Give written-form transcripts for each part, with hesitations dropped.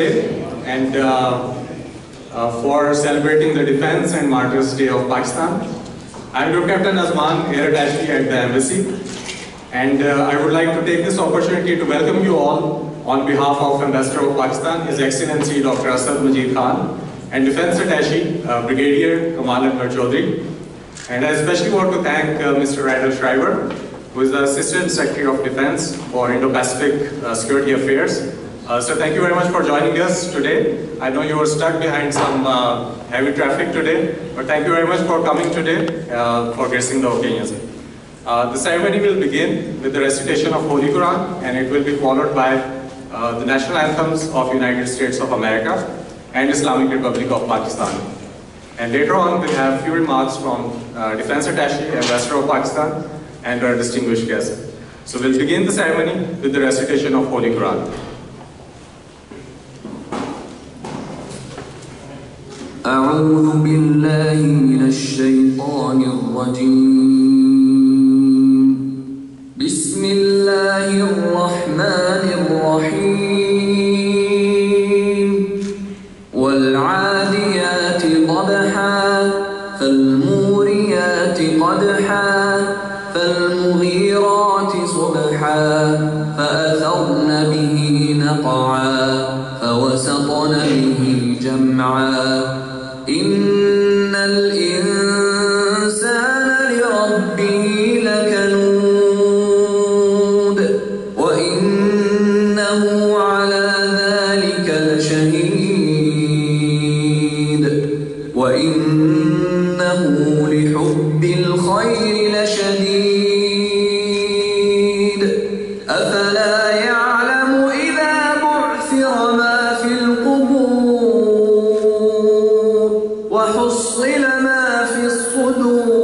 today, and for celebrating the Defence and Martyrs Day of Pakistan. I'm Group Captain Azman, Air Attaché at the Embassy, and I would like to take this opportunity to welcome you all on behalf of Ambassador of Pakistan, His Excellency Dr. Asad Khan, and Defence Attaché, Brigadier Kamal Akbar Chaudhry. And I especially want to thank Mr. Randall Shriver, who is the Assistant Secretary of Defence for Indo-Pacific Security Affairs. So thank you very much for joining us today. I know you were stuck behind some heavy traffic today, but thank you very much for coming today for gracing the occasion. The ceremony will begin with the recitation of Holy Quran, and it will be followed by the national anthems of United States of America and Islamic Republic of Pakistan. And later on, we'll have few remarks from Defence Attaché, Ambassador of Pakistan, and our distinguished guests. So we'll begin the ceremony with the recitation of Holy Quran. أعوذ بالله من الشيطان الرجيم بسم الله الرحمن الرحيم والعاديات ضبحا فالموريات قدحا فالمغيرات صبحا فأثرن به نقعا فوسطن به جمعا إن الإنسان لربه لكنود وإنه على ذلك لشهيد وإنه لحب الخير لشديد أفلا يعلم إذا بعثر ما في القبور وحصل ما في الصدور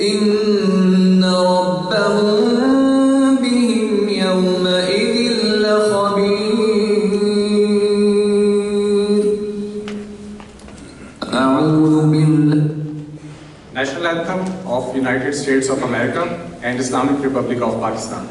إن ربهم بهم يومئذ لخبير أعوذ بالله. National Anthem of United States of America and Islamic Republic of Pakistan.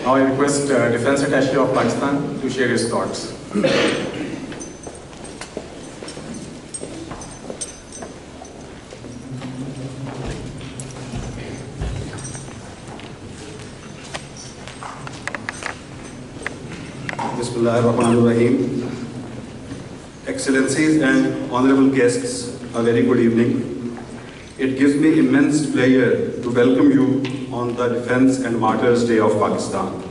Now I request Defence Attaché of Pakistan to share his thoughts. Bismillahirrahmanirrahim. Excellencies and honorable guests, a very good evening. It gives me immense pleasure to welcome you on the Defence and Martyrs Day of Pakistan.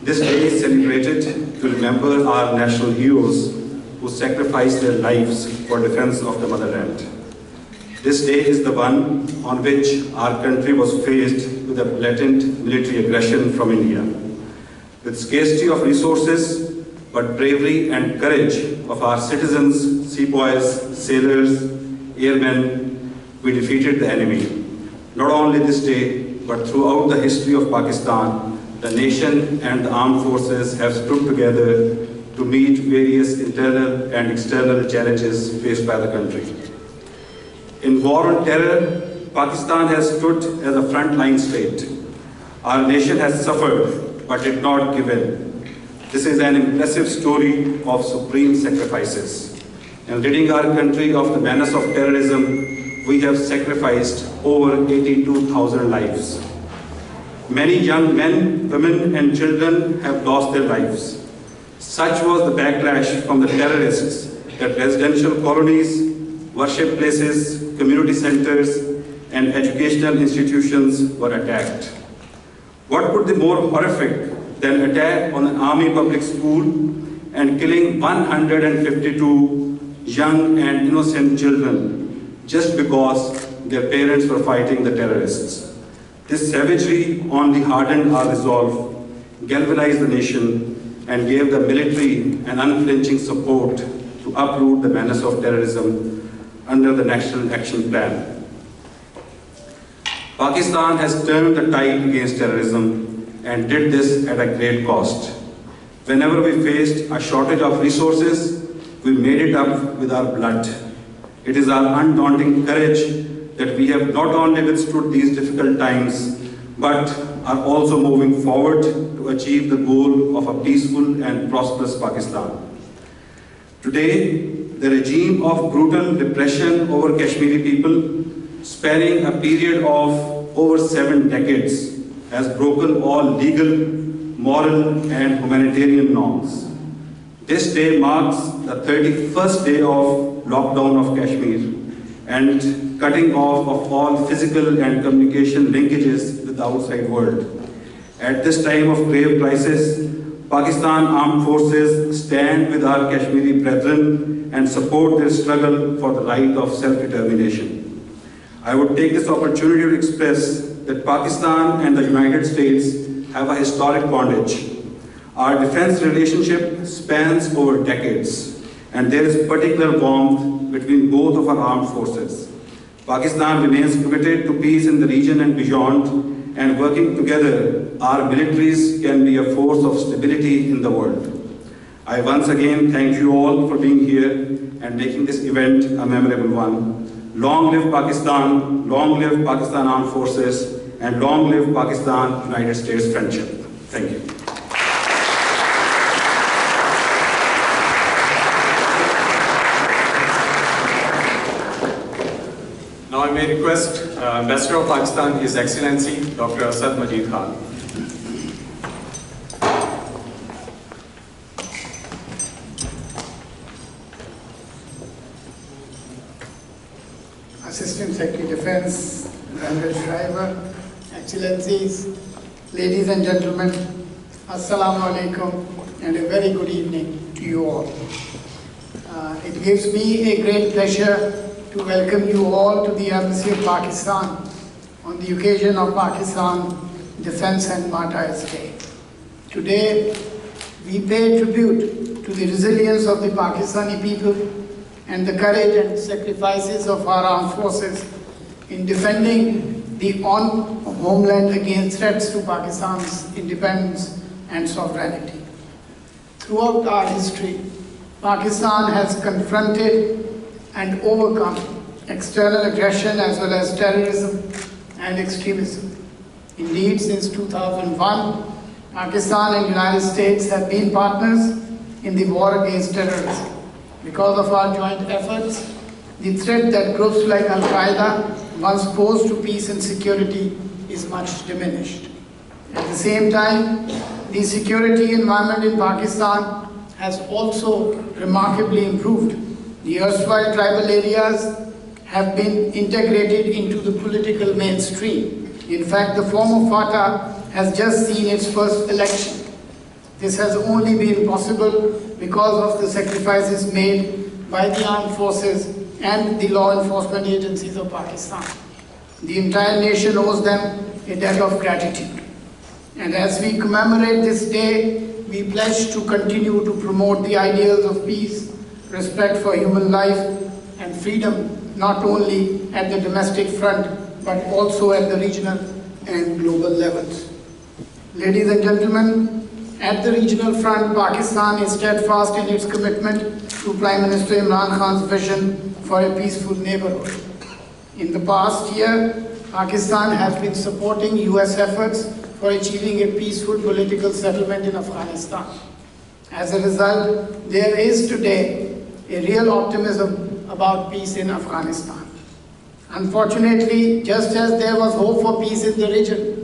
This day is celebrated to remember our national heroes who sacrificed their lives for defense of the motherland. This day is the one on which our country was faced with a blatant military aggression from India. With scarcity of resources, but bravery and courage of our citizens, sepoys, sailors, airmen, we defeated the enemy. Not only this day, but throughout the history of Pakistan, the nation and the armed forces have stood together to meet various internal and external challenges faced by the country. In war on terror, Pakistan has stood as a frontline state. Our nation has suffered, but did not give in. This is an impressive story of supreme sacrifices. In ridding our country of the menace of terrorism, we have sacrificed over 82,000 lives. Many young men, women, and children have lost their lives. Such was the backlash from the terrorists that residential colonies, worship places, community centers, and educational institutions were attacked. What could be more horrific than attack on an army public school and killing 152 young and innocent children just because their parents were fighting the terrorists? This savagery only hardened our resolve, galvanized the nation, and gave the military an unflinching support to uproot the menace of terrorism under the National Action Plan. Pakistan has turned the tide against terrorism and did this at a great cost. Whenever we faced a shortage of resources, we made it up with our blood. It is our undaunting courage that we have not only withstood these difficult times, but are also moving forward to achieve the goal of a peaceful and prosperous Pakistan. Today, the regime of brutal repression over Kashmiri people, spanning a period of over 7 decades, has broken all legal, moral, and humanitarian norms. This day marks the 31st day of lockdown of Kashmir and cutting off of all physical and communication linkages with the outside world. At this time of grave crisis, Pakistan Armed Forces stand with our Kashmiri brethren and support their struggle for the right of self-determination. I would take this opportunity to express that Pakistan and the United States have a historic bondage. Our defense relationship spans over decades, and there is particular warmth between both of our armed forces. Pakistan remains committed to peace in the region and beyond, and working together, our militaries can be a force of stability in the world. I once again thank you all for being here and making this event a memorable one. Long live Pakistan, long live Pakistan Armed Forces, and long live Pakistan-United States friendship. Thank you. Now I may request Ambassador of Pakistan, His Excellency Dr. Asad Khan. Assistant Secretary Defense, Honorable Shriver, Excellencies, ladies and gentlemen, Assalamu alaikum, and a very good evening to you all. It gives me a great pleasure to welcome you all to the Embassy of Pakistan on the occasion of Pakistan Defence and Martyrs Day. Today, we pay tribute to the resilience of the Pakistani people and the courage and sacrifices of our armed forces in defending the homeland against threats to Pakistan's independence and sovereignty. Throughout our history, Pakistan has confronted and overcome external aggression as well as terrorism and extremism. Indeed, since 2001, Pakistan and United States have been partners in the war against terrorism. Because of our joint efforts, the threat that groups like Al-Qaeda once posed to peace and security is much diminished. At the same time, the security environment in Pakistan has also remarkably improved. The erstwhile tribal areas have been integrated into the political mainstream. In fact, the former FATA has just seen its first election. This has only been possible because of the sacrifices made by the armed forces and the law enforcement agencies of Pakistan. The entire nation owes them a debt of gratitude. And as we commemorate this day, we pledge to continue to promote the ideals of peace, respect for human life, and freedom, not only at the domestic front, but also at the regional and global levels. Ladies and gentlemen, at the regional front, Pakistan is steadfast in its commitment to Prime Minister Imran Khan's vision for a peaceful neighborhood. In the past year, Pakistan has been supporting US efforts for achieving a peaceful political settlement in Afghanistan. As a result, there is today a real optimism about peace in Afghanistan. Unfortunately, just as there was hope for peace in the region,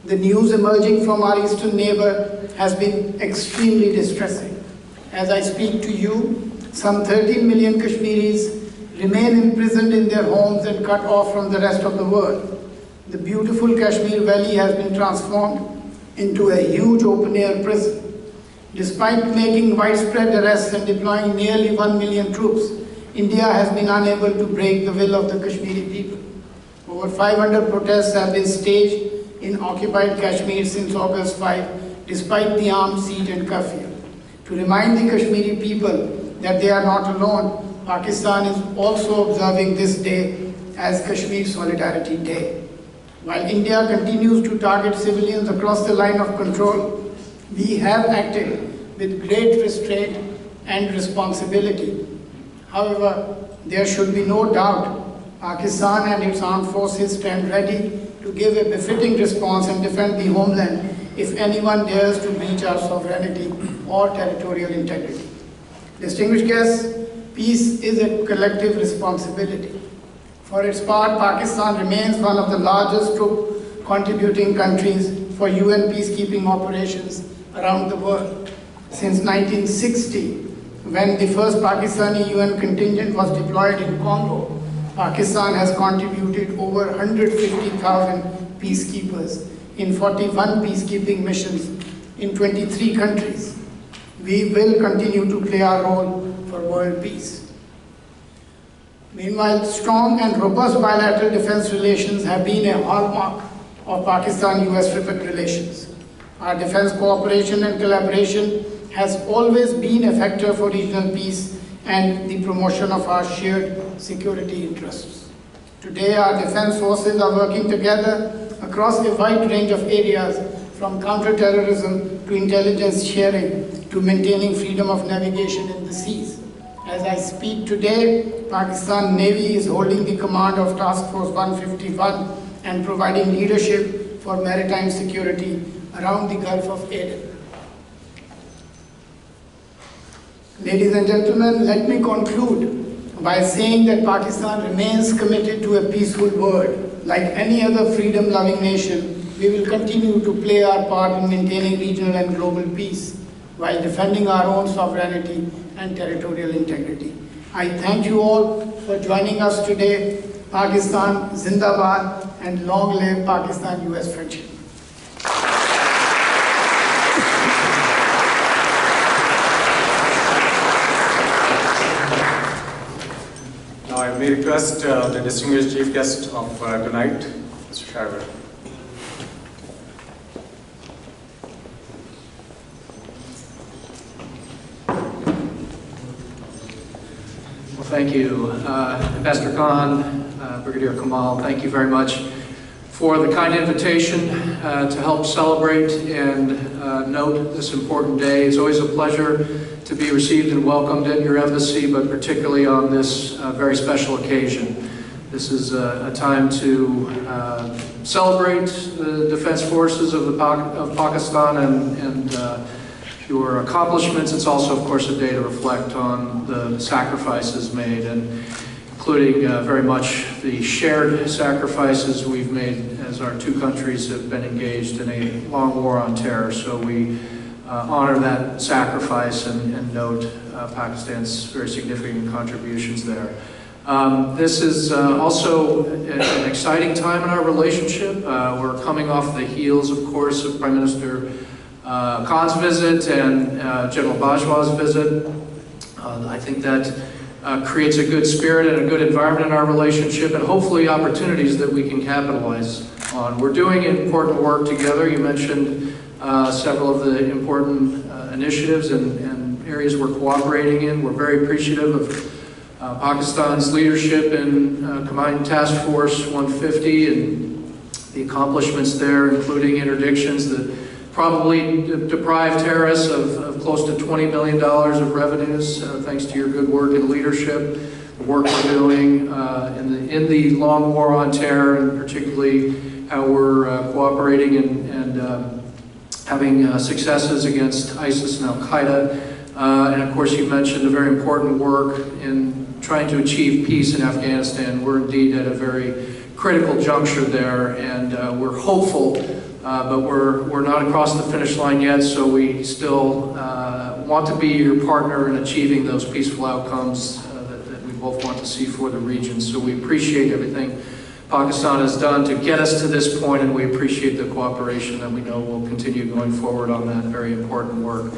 the news emerging from our eastern neighbor has been extremely distressing. As I speak to you, some 13 million Kashmiris remain imprisoned in their homes and cut off from the rest of the world. The beautiful Kashmir Valley has been transformed into a huge open-air prison. Despite making widespread arrests and deploying nearly 1 million troops, India has been unable to break the will of the Kashmiri people. Over 500 protests have been staged in occupied Kashmir since August 5, despite the armed siege and curfew. To remind the Kashmiri people that they are not alone, Pakistan is also observing this day as Kashmir Solidarity Day. While India continues to target civilians across the line of control, we have acted with great restraint and responsibility. However, there should be no doubt Pakistan and its armed forces stand ready to give a befitting response and defend the homeland if anyone dares to breach our sovereignty or territorial integrity. Distinguished guests, peace is a collective responsibility. For its part, Pakistan remains one of the largest troop contributing countries for UN peacekeeping operations around the world. Since 1960, when the first Pakistani UN contingent was deployed in Congo, Pakistan has contributed over 150,000 peacekeepers in 41 peacekeeping missions in 23 countries. We will continue to play our role for world peace. Meanwhile, strong and robust bilateral defense relations have been a hallmark of Pakistan-US relations. Our defense cooperation and collaboration has always been a factor for regional peace and the promotion of our shared security interests. Today, our defense forces are working together across a wide range of areas, from counter-terrorism to intelligence sharing to maintaining freedom of navigation in the seas. As I speak today, Pakistan Navy is holding the command of Task Force 151 and providing leadership for maritime security around the Gulf of Aden. Ladies and gentlemen, let me conclude by saying that Pakistan remains committed to a peaceful world. Like any other freedom-loving nation, we will continue to play our part in maintaining regional and global peace while defending our own sovereignty and territorial integrity. I thank you all for joining us today. Pakistan Zindabad, and long live Pakistan-US friendship. Now I may request the distinguished chief guest of tonight, Mr. Sharver. Thank you. Ambassador Khan, Brigadier Kamal, thank you very much for the kind invitation to help celebrate and note this important day. It's always a pleasure to be received and welcomed at your embassy, but particularly on this very special occasion. This is a time to celebrate the Defense Forces of Pakistan and your accomplishments. It's also, of course, a day to reflect on the sacrifices made, and including very much the shared sacrifices we've made as our two countries have been engaged in a long war on terror. So we honor that sacrifice and note Pakistan's very significant contributions there. This is also an exciting time in our relationship. We're coming off the heels, of course, of Prime Minister Khan's visit and General Bajwa's visit. I think that creates a good spirit and a good environment in our relationship, and hopefully opportunities that we can capitalize on. We're doing important work together. You mentioned several of the important initiatives and areas we're cooperating in. We're very appreciative of Pakistan's leadership in Combined Task Force 150 and the accomplishments there, including interdictions that probably deprive terrorists of close to $20 million of revenues, thanks to your good work and leadership, the work we're doing in the long war on terror, and particularly how we're cooperating and having successes against ISIS and Al-Qaeda. And of course, you mentioned the very important work in trying to achieve peace in Afghanistan. We're indeed at a very critical juncture there, and we're hopeful, but we're not across the finish line yet, so we still want to be your partner in achieving those peaceful outcomes that we both want to see for the region. So we appreciate everything Pakistan has done to get us to this point, and we appreciate the cooperation that we know will continue going forward on that very important work.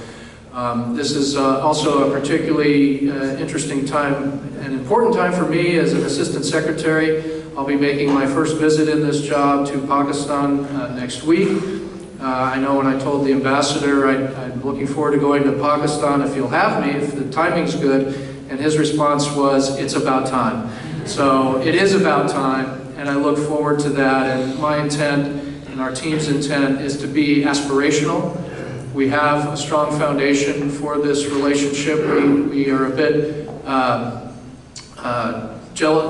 This is also a particularly interesting time, an important time for me as an Assistant Secretary. I'll be making my first visit in this job to Pakistan next week. I know when I told the ambassador I'm looking forward to going to Pakistan if you'll have me, if the timing's good, and his response was, it's about time. So it is about time, and I look forward to that, and my intent and our team's intent is to be aspirational. We have a strong foundation for this relationship. We are a bit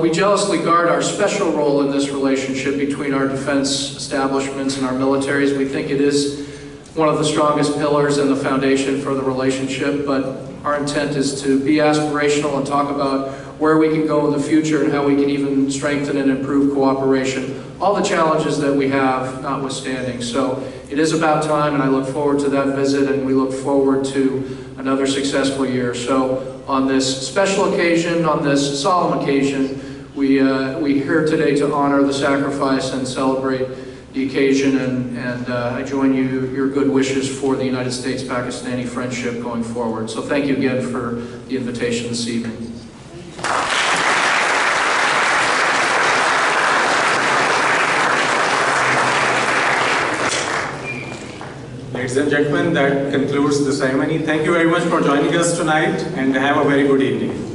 we jealously guard our special role in this relationship between our defense establishments and our militaries. We think it is one of the strongest pillars and the foundation for the relationship, but our intent is to be aspirational and talk about where we can go in the future and how we can even strengthen and improve cooperation. All the challenges that we have notwithstanding. So it is about time, and I look forward to that visit, and we look forward to another successful year. So on this special occasion, on this solemn occasion, we're here today to honor the sacrifice and celebrate the occasion, and I join your good wishes for the United States-Pakistani friendship going forward. So thank you again for the invitation this evening. Ladies and gentlemen, that concludes the ceremony. Thank you very much for joining us tonight, and have a very good evening.